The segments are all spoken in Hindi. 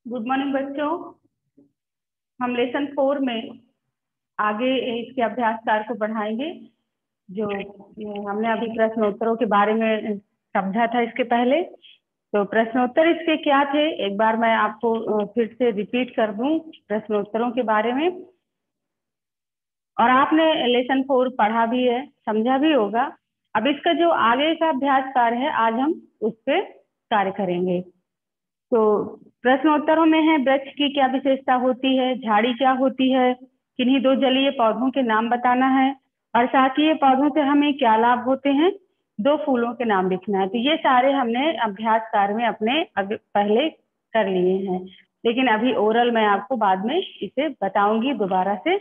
गुड मॉर्निंग बच्चों। हम लेसन 4 में आगे इसके अभ्यास कार्य को बढ़ाएंगे। जो हमने अभी प्रश्नोत्तरों के बारे में समझा था इसके पहले, तो प्रश्नोत्तर इसके क्या थे एक बार मैं आपको फिर से रिपीट कर दूं प्रश्नोत्तरों के बारे में। और आपने लेसन 4 पढ़ा भी है, समझा भी होगा। अब इसका जो आगे का अभ्यास कार्य है आज हम उस पर कार्य करेंगे। तो प्रश्नोत्तरों में है वृक्ष की क्या विशेषता होती है, झाड़ी क्या होती है, किन्हीं दो जलीय पौधों के नाम बताना है, और शाकीय पौधों से हमें क्या लाभ होते हैं, दो फूलों के नाम लिखना है। तो ये सारे हमने अभ्यास कार्य में अपने पहले कर लिए हैं, लेकिन अभी ओरल मैं आपको बाद में इसे बताऊंगी दोबारा से।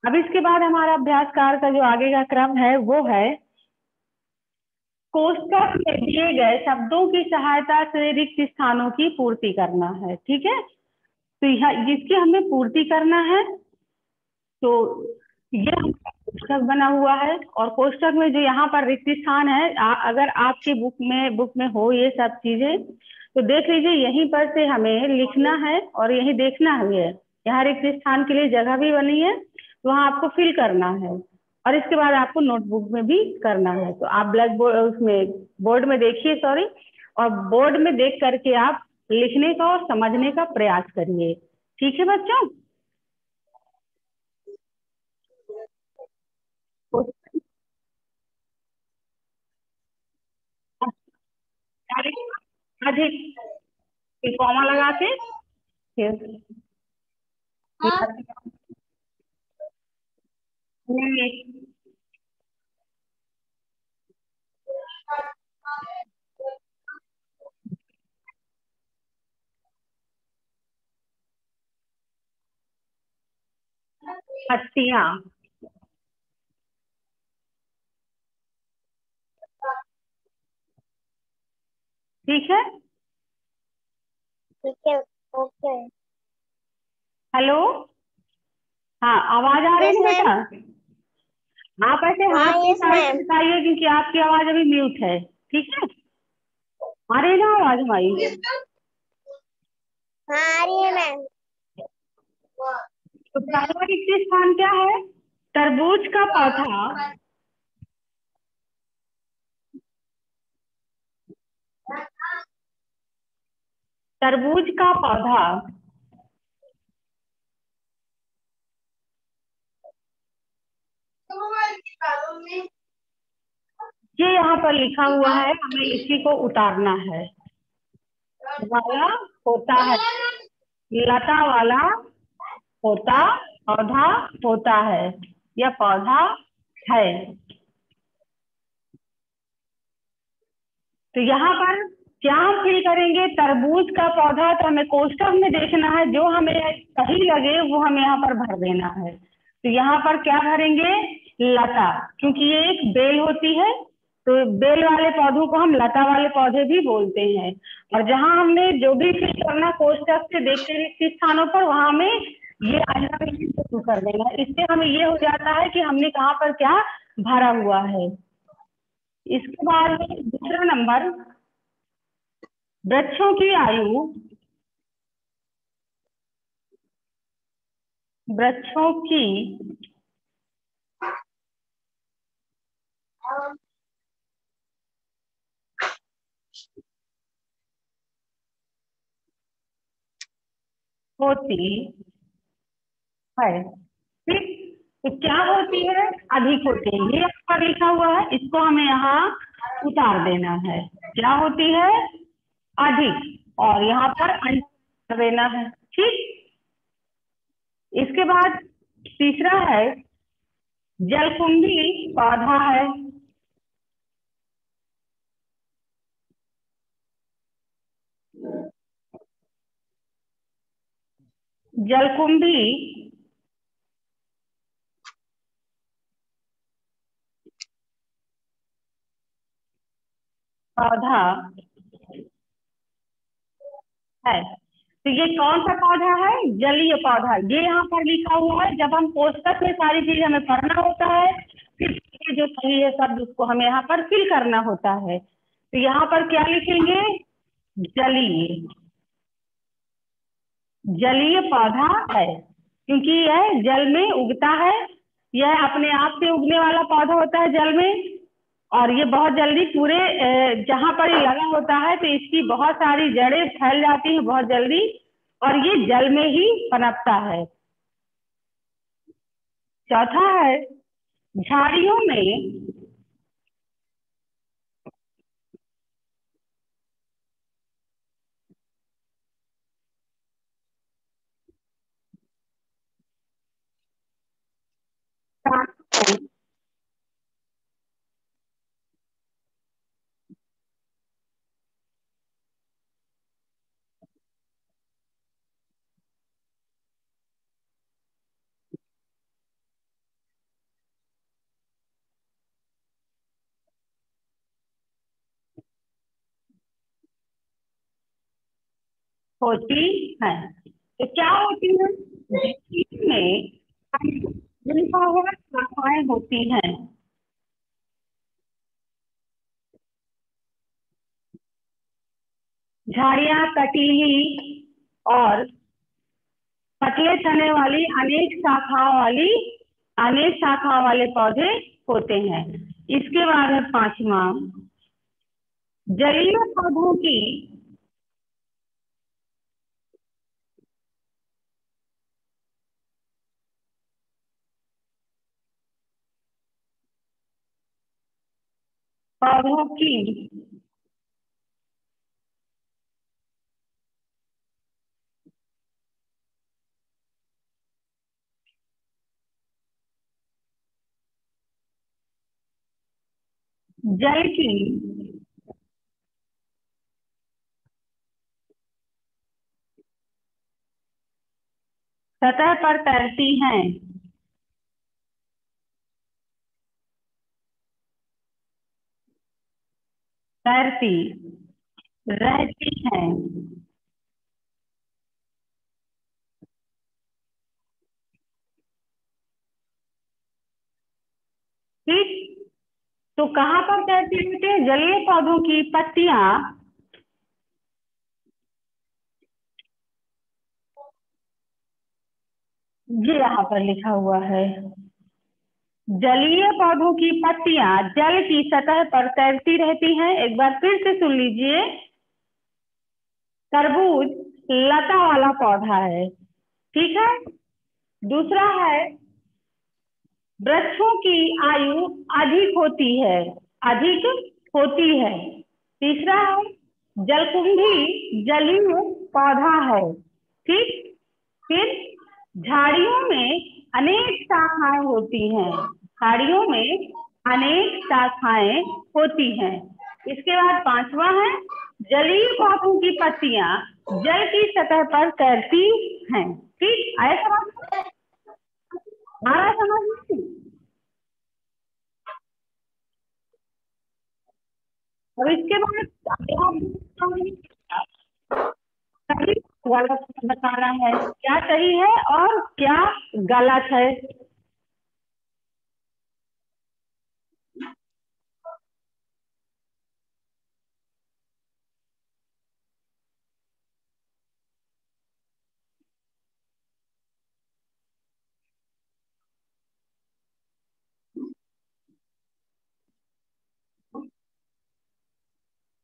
अब इसके बाद हमारा अभ्यास कार्य का जो आगे का क्रम है वो है कोष्ठक में दिए गए शब्दों की सहायता से रिक्त स्थानों की पूर्ति करना है। ठीक है, तो यह जिसकी हमें पूर्ति करना है, तो ये कोष्ठक बना हुआ है और कोष्ठक में जो यहाँ पर रिक्त स्थान है, अगर आपके बुक में हो ये सब चीजें तो देख लीजिए, यहीं पर से हमें लिखना है और यही देखना है। यहाँ रिक्त स्थान के लिए जगह भी बनी है, तो वहाँ आपको फिल करना है और इसके बाद आपको नोटबुक में भी करना है। तो आप ब्लैक बोर्ड उसमें बोर्ड में देखिए, सॉरी, और बोर्ड में देख करके आप लिखने का और समझने का प्रयास करिए। ठीक है बच्चों? अधिक कॉमा लगा के फिर नहीं, पत्तियां। ठीक है, ठीक है। ओके। हेलो, हाँ आवाज आ रही यस है मैम। बेटा? आप ऐसे हाँ हाथ की यस इशारे से मैम। बताइए क्योंकि आपकी आवाज अभी म्यूट है। ठीक है, आ रही ना आवाज हमारी? हाँ आ रही है मैम। तो पहला रिक्त स्थान क्या है? तरबूज का पौधा। तरबूज का पौधा ये यहाँ पर लिखा हुआ है, हमें इसी को उतारना है। वाला होता है, लता वाला होता, पौधा होता है या पौधा है। तो यहाँ पर क्या हम फिल करेंगे? तरबूज का पौधा, तो हमें कोष्ठक में देखना है, जो हमें सही लगे वो हमें यहाँ पर भर देना है। तो यहाँ पर क्या भरेंगे? लता, क्योंकि ये एक बेल होती है, तो बेल वाले पौधों को हम लता वाले पौधे भी बोलते हैं। और जहां हमने जो भी फिल करना कोष्ठक से देखते रिक्त स्थानों पर, वहां में ये शुरू कर देना। इससे हमें ये हो जाता है कि हमने कहाँ पर क्या भरा हुआ है। इसके बाद दूसरा नंबर, वृक्षों की आयु। वृक्षों की होती है, ठीक? तो क्या होती है? अधिक होती है। ये यहाँ पर लिखा हुआ है, इसको हमें यहाँ उतार देना है। क्या होती है? अधिक, और यहाँ पर अंडर देना है। ठीक, इसके बाद तीसरा है जलकुंभी पौधा है। जलकुंभी पौधा है। तो ये कौन सा पौधा है? जलीय पौधा। ये यहाँ पर लिखा हुआ है, जब हम कोष्ठक में सारी चीज हमें पढ़ना होता है, फिर ये जो सही है शब्द उसको हमें यहाँ पर फिल करना होता है। तो यहाँ पर क्या लिखेंगे? जलीय। जलीय पौधा है, क्योंकि यह जल में उगता है। यह अपने आप से उगने वाला पौधा होता है जल में, और ये बहुत जल्दी पूरे जहां पर ये लगा होता है तो इसकी बहुत सारी जड़ें फैल जाती हैं बहुत जल्दी, और ये जल में ही पनपता है। चौथा है, झाड़ियों में होती है। तो क्या होती है? में जिनका हुआ शाखाएं होती हैं। झाड़ियां कटीली और पतले तने वाली अनेक शाखाओं वाले पौधे होते हैं। इसके बाद है पांचवा, जलीय पौधों की पौधों की जल की सतह पर तैरती हैं। तैरती रहती हैं। ठीक। तो कहाँ पर तैरती रहती है? जलीय पौधों की पत्तियां, ये यहाँ पर लिखा हुआ है, जलीय पौधों की पत्तियां जल की सतह पर तैरती रहती हैं। एक बार फिर से सुन लीजिए। तरबूज लता वाला पौधा है, ठीक है। दूसरा है, वृक्षों की आयु अधिक होती है, अधिक होती है। तीसरा है, जलकुंभी जलीय पौधा है, ठीक। फिर झाड़ियों में अनेक शाखाएं होती हैं। झाड़ियों में अनेक शाखाएं होती हैं। इसके बाद पांचवा है, जलीय पौधों की पत्तियां जल की सतह पर तैरती हैं। ठीक, आया समझ? आ रहा है समझ में? अब इसके बाद सही गलत बताना है, क्या सही है और क्या गलत है।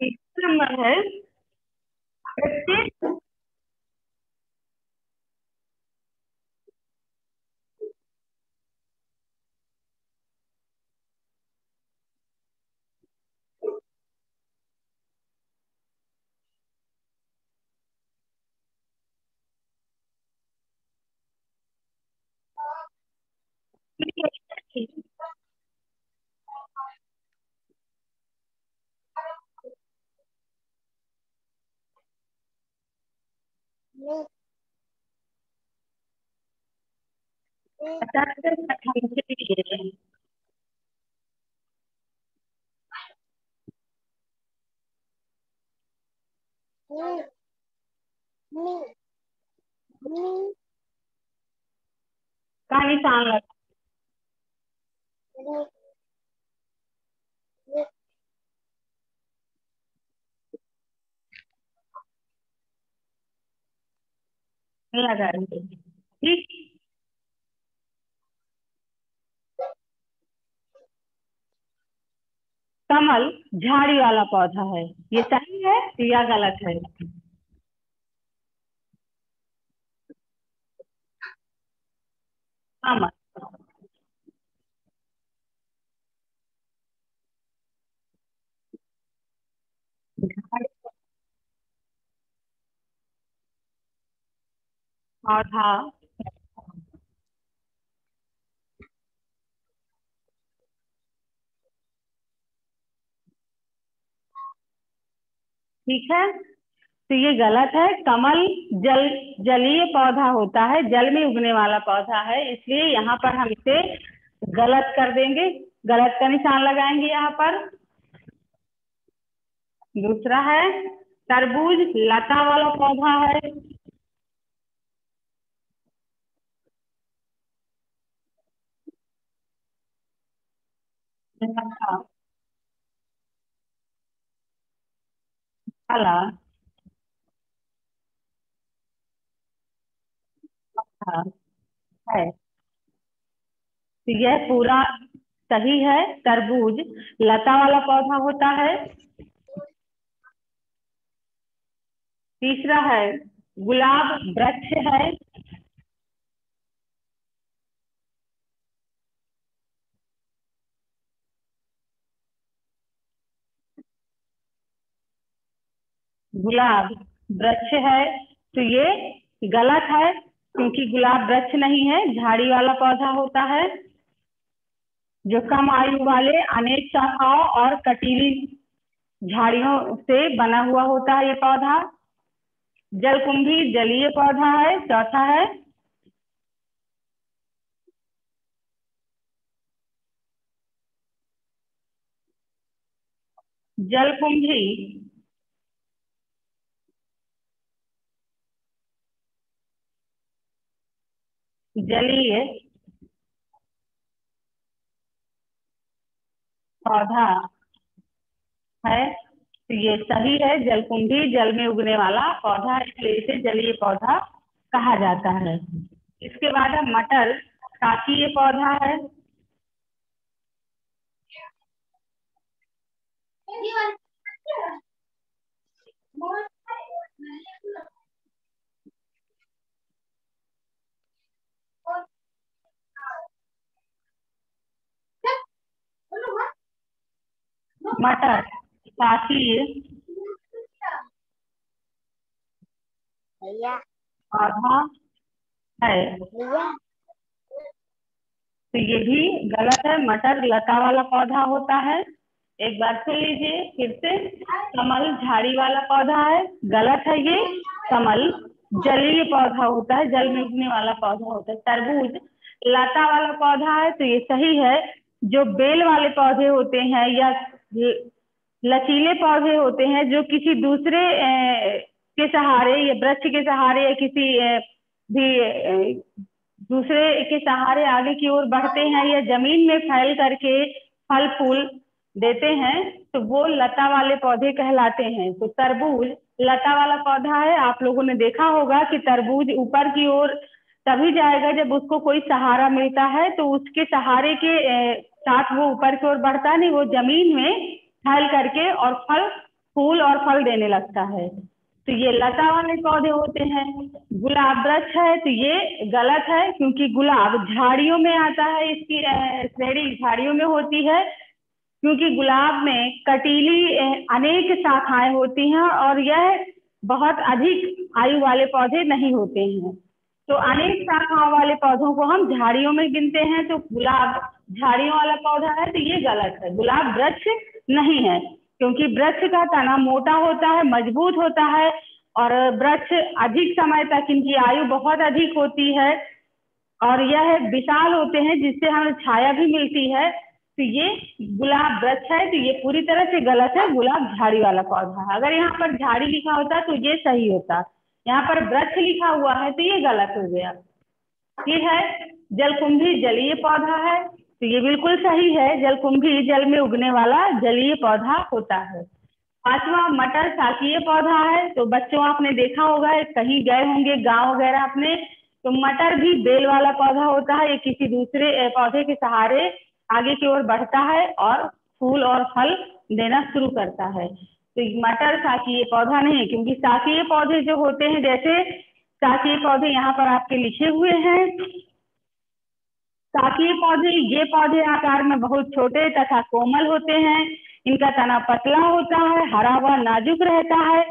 तीसरा नंबर है, प्रत्येक के लिए का निशान लगा। लगाएंगे। ठीक। कमल झाड़ी वाला पौधा है, ये सही है या गलत है? कमल झाड़ी पौधा। ठीक है, तो ये गलत है। कमल जल जलीय पौधा होता है, जल में उगने वाला पौधा है, इसलिए यहाँ पर हम इसे गलत कर देंगे, गलत का निशान लगाएंगे यहाँ पर। दूसरा है तरबूज लता वाला पौधा है। लता वाला पौधा है, तो यह पूरा सही है। तरबूज लता वाला पौधा होता है। तीसरा है गुलाब वृक्ष है। गुलाब वृक्ष है, तो ये गलत है, क्योंकि गुलाब वृक्ष नहीं है, झाड़ी वाला पौधा होता है, जो कम आयु वाले अनेक शाखाओं और कटीली झाड़ियों से बना हुआ होता है ये पौधा। जलकुंभी जलीय पौधा है। चौथा है जलकुंभी जलीय पौधा है, तो ये सही है। जलकुंभी जल में उगने वाला पौधा है, इसलिए इसे जलीय पौधा कहा जाता है। इसके बाद है मटर शाकीय पौधा है। मटर शाकीय भैया पौधा है, भैया तो ये भी गलत है। मटर लता वाला पौधा होता है। एक बार सुन लीजिए फिर से। कमल झाड़ी वाला पौधा है, गलत है ये। कमल जलीय पौधा होता है, जल में उगने वाला पौधा होता है। तरबूज लता वाला पौधा है, तो ये सही है। जो बेल वाले पौधे होते हैं या लचीले पौधे होते हैं, जो किसी दूसरे के सहारे या वृक्ष के सहारे या किसी भी दूसरे के सहारे आगे की ओर बढ़ते हैं या जमीन में फैल करके फल फूल देते हैं, तो वो लता वाले पौधे कहलाते हैं। तो तरबूज लता वाला पौधा है। आप लोगों ने देखा होगा कि तरबूज ऊपर की ओर तभी जाएगा जब उसको कोई सहारा मिलता है, तो उसके सहारे के साथ वो ऊपर की ओर बढ़ता नहीं, वो जमीन में फैल करके और फल फूल और फल देने लगता है। तो ये लता वाले पौधे होते हैं। गुलाब वृक्ष है, तो ये गलत है, क्योंकि गुलाब झाड़ियों में आता है, इसकी श्रेणी झाड़ियों में होती है, क्योंकि गुलाब में कटीली अनेक शाखाएं होती हैं और यह बहुत अधिक आयु वाले पौधे नहीं होते हैं। तो अनेक शाखाओं वाले पौधों को हम झाड़ियों में गिनते हैं, तो गुलाब झाड़ियों वाला पौधा है, तो ये गलत है। गुलाब वृक्ष नहीं है, क्योंकि वृक्ष का तना मोटा होता है, मजबूत होता है, और वृक्ष अधिक समय तक इनकी आयु बहुत अधिक होती है और यह विशाल होते हैं, जिससे हमें छाया भी मिलती है। तो ये गुलाब वृक्ष है, तो ये पूरी तरह से गलत है। गुलाब झाड़ी वाला पौधा है। अगर यहाँ पर झाड़ी लिखा होता तो ये सही होता, यहाँ पर वृक्ष लिखा हुआ है तो ये गलत हो गया। ठीक है। जलकुंभी जलीय पौधा है, तो ये बिल्कुल सही है। जलकुंभी जल में उगने वाला जलीय पौधा होता है। पांचवा मटर शाकीय पौधा है। तो बच्चों आपने देखा होगा, कहीं गए होंगे गांव वगैरह अपने, तो मटर भी बेल वाला पौधा होता है। ये किसी दूसरे पौधे के सहारे आगे की ओर बढ़ता है और फूल और फल देना शुरू करता है। तो मटर शाकीय पौधा नहीं, क्योंकि शाकीय पौधे जो होते हैं, जैसे शाकीय पौधे यहाँ पर आपके लिखे हुए हैं। शाकीय पौधे, ये पौधे आकार में बहुत छोटे तथा कोमल होते हैं। इनका तना पतला होता है, हरा व नाजुक रहता है,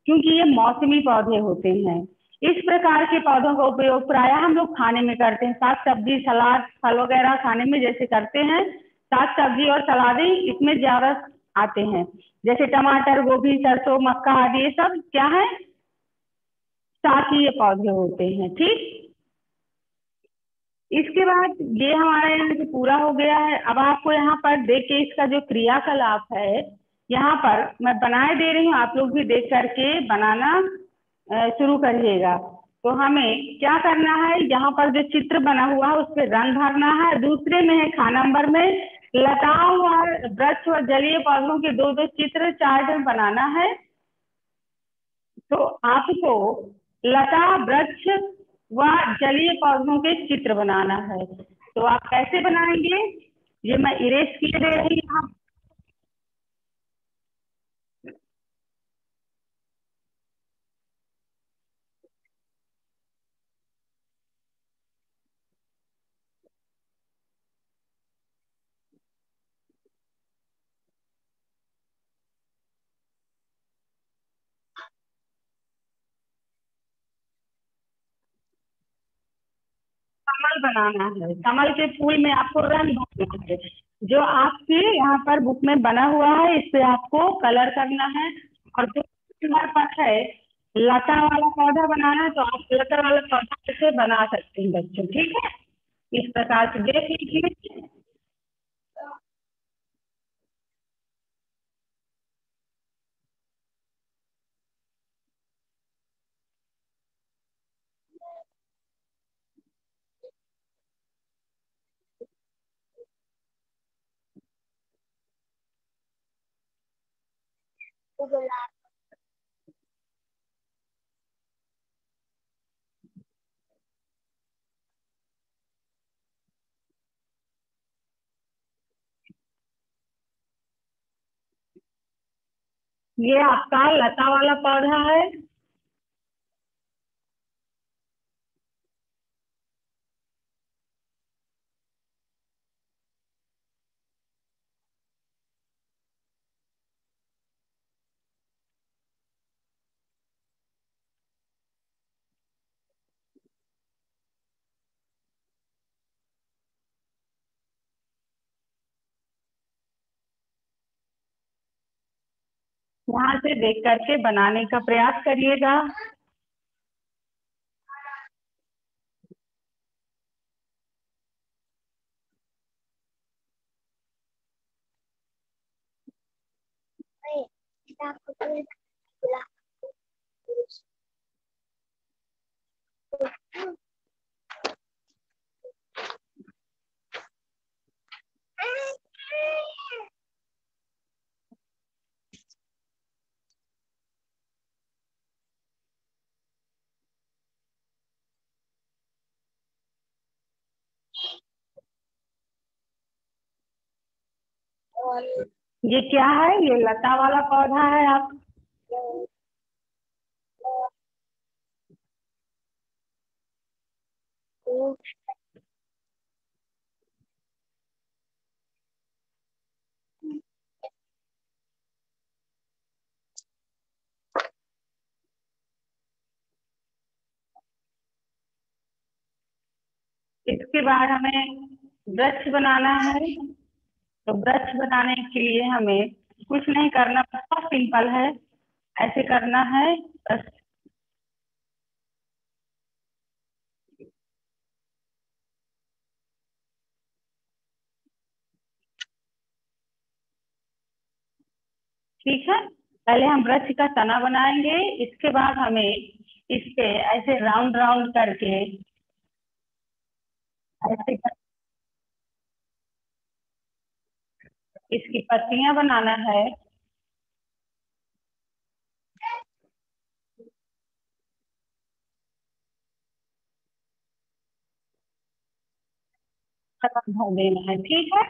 क्योंकि ये मौसमी पौधे होते हैं। इस प्रकार के पौधों का उपयोग प्रायः हम लोग खाने में करते हैं, साग सब्जी सलाद फल वगैरह खाने में जैसे करते हैं। साग सब्जी और सलादें इसमें ज्यादा आते हैं, जैसे टमाटर गोभी सरसों मक्का आदि, ये सब क्या है, शाकीय पौधे होते हैं। ठीक, इसके बाद ये हमारा यहाँ से पूरा हो गया है। अब आपको यहाँ पर देख के इसका जो क्रियाकलाप है, यहाँ पर मैं बनाए दे रही हूँ, आप लोग भी देख करके बनाना शुरू करिएगा। तो हमें क्या करना है, यहाँ पर जो चित्र बना हुआ है उस पर रंग भरना है। दूसरे में है खा नंबर में लताओं और वृक्ष व जलीय पौधों के दो दो चित्र चार्ट में बनाना है। तो आपको लता वृक्ष व जलीय पौधों के चित्र बनाना है। तो आप कैसे बनाएंगे, ये मैं इरेज किए दे रही हूँ। कमल बनाना है, कमल के फूल में आपको रंग भरना है। जो आपके यहाँ पर बुक में बना हुआ है इस पे आपको कलर करना है। और जो हमारे पास है लता वाला पौधा बनाना है, तो आप लता वाला पौधा से बना सकते हैं बच्चों। ठीक है, इस प्रकार से देख लीजिए। गुलाब। ये आपका लता वाला पौधा है। यहाँ से देख करके बनाने का प्रयास करिएगा। और ये क्या है, ये लता वाला पौधा है। आप इसके बाद हमें वृक्ष बनाना है। तो वृक्ष बनाने के लिए हमें कुछ नहीं करना, बहुत सिंपल है। ऐसे करना है बस। ठीक है, पहले हम वृक्ष का तना बनाएंगे, इसके बाद हमें इस पे ऐसे राउंड राउंड करके ऐसे इसकी पत्तियां बनाना है। भर देना है, ठीक है।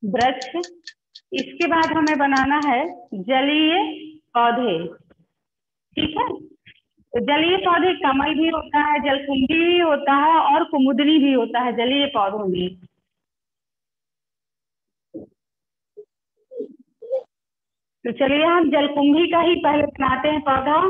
वृक्ष, इसके बाद हमें बनाना है जलीय पौधे, ठीक है। तो जलीय पौधे कमल भी होता है, जलकुंभी भी होता है और कुमुदनी भी होता है जलीय पौधों में। तो चलिए हम जलकुंभी का ही पहले बनाते हैं पौधा।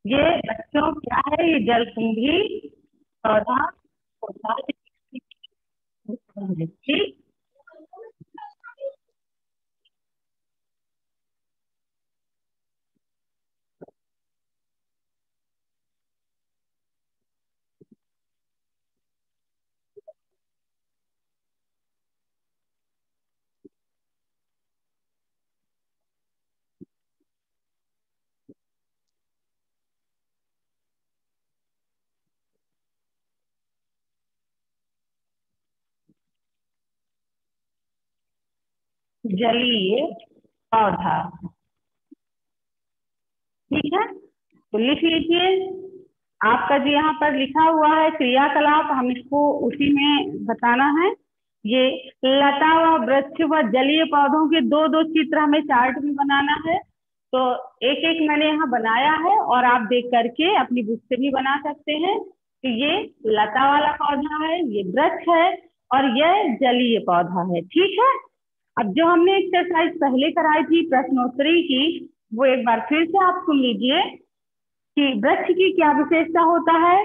ये बच्चों क्या है, ये जलकुंभी पौधा होता है, ठीक। जलीय पौधा, ठीक है। तो लिख लीजिए, आपका जो यहाँ पर लिखा हुआ है क्रियाकलाप, हम इसको उसी में बताना है। ये लता व वृक्ष व जलीय पौधों के दो दो चित्र हमें चार्ट में बनाना है। तो एक एक मैंने यहाँ बनाया है और आप देख करके अपनी बुक से भी बना सकते हैं। तो ये लता वाला पौधा है, ये वृक्ष है और यह जलीय पौधा है, ठीक है। अब जो हमने एक्सरसाइज पहले कराई थी प्रश्नोत्तरी की, वो एक बार फिर से आप सुन लीजिए कि वृक्ष की क्या विशेषता होता है।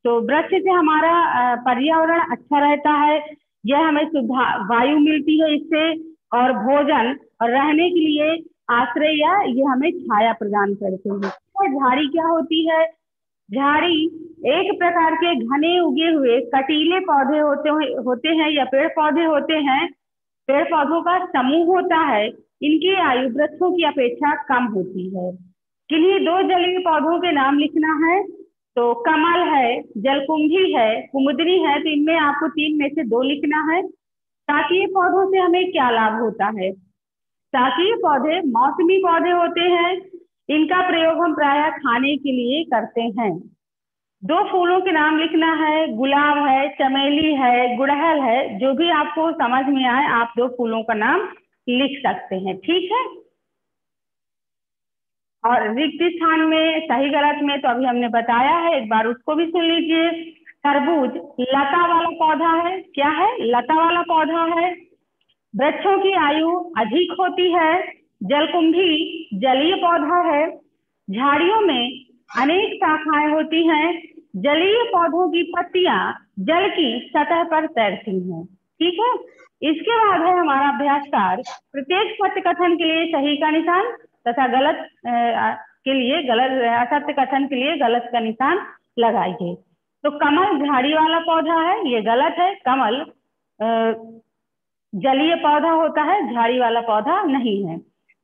तो वृक्ष से हमारा पर्यावरण अच्छा रहता है, यह हमें शुद्ध वायु मिलती है इससे, और भोजन और रहने के लिए आश्रय, या ये हमें छाया प्रदान करते हैं। तो झाड़ी क्या होती है? झाड़ी एक प्रकार के घने उगे हुए कटीले पौधे होते हैं या पेड़ पौधे होते हैं, पेड़ पौधों का समूह होता है। इनकी आयु वृक्षों की अपेक्षा कम होती है। किन्हीं दो जलीय पौधों के नाम लिखना है। तो कमल है, जलकुंभी है, कुमुदनी है। तो इनमें आपको तीन में से दो लिखना है। ताकि ये पौधों से हमें क्या लाभ होता है? ताकि ये पौधे मौसमी पौधे होते हैं, इनका प्रयोग हम प्रायः खाने के लिए करते हैं। दो फूलों के नाम लिखना है, गुलाब है, चमेली है, गुड़हल है। जो भी आपको समझ में आए आप दो फूलों का नाम लिख सकते हैं, ठीक है। और रिक्त स्थान में सही गलत में तो अभी हमने बताया है, एक बार उसको भी सुन लीजिए। तरबूज लता वाला पौधा है। क्या है? लता वाला पौधा है। वृक्षों की आयु अधिक होती है। जलकुंभी जलीय पौधा है। झाड़ियों में अनेक शाखाएं होती हैं। जलीय पौधों की पत्तियां जल की सतह पर तैरती हैं। ठीक है। इसके बाद है हमारा अभ्यास कार्य। प्रत्येक सत्य कथन के लिए सही का निशान तथा गलत के लिए गलत, असत्य कथन के लिए गलत का निशान लगाइए। तो कमल झाड़ी वाला पौधा है, ये गलत है। कमल जलीय पौधा होता है, झाड़ी वाला पौधा नहीं है।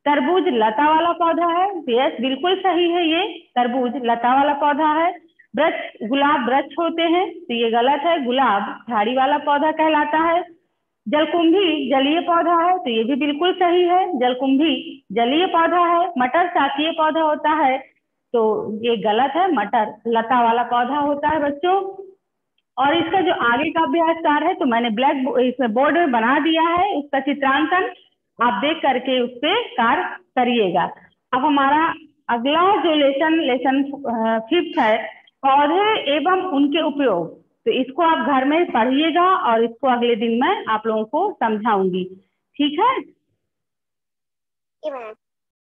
तरबूज लता वाला पौधा है। यस, बिल्कुल सही है, ये तरबूज लता वाला पौधा है। वृक्ष गुलाब वृक्ष होते हैं, तो ये गलत है। गुलाब झाड़ी वाला पौधा कहलाता है। जलकुंभी जलीय पौधा है, तो ये भी बिल्कुल सही है, जलकुंभी जलीय पौधा है। मटर शाकीय पौधा होता है, तो ये गलत है, मटर लता वाला पौधा होता है बच्चों। और इसका जो आगे का अभ्यास कार्य है तो मैंने इसमें बोर्ड में बना दिया है, उसका चित्रांकन आप देख करके उस पर कार्य करिएगा। अब हमारा अगला जो लेसन 5th है, पौधे एवं उनके उपयोग, तो इसको आप घर में पढ़िएगा और इसको अगले दिन मैं आप लोगों को समझाऊंगी। ठीक है।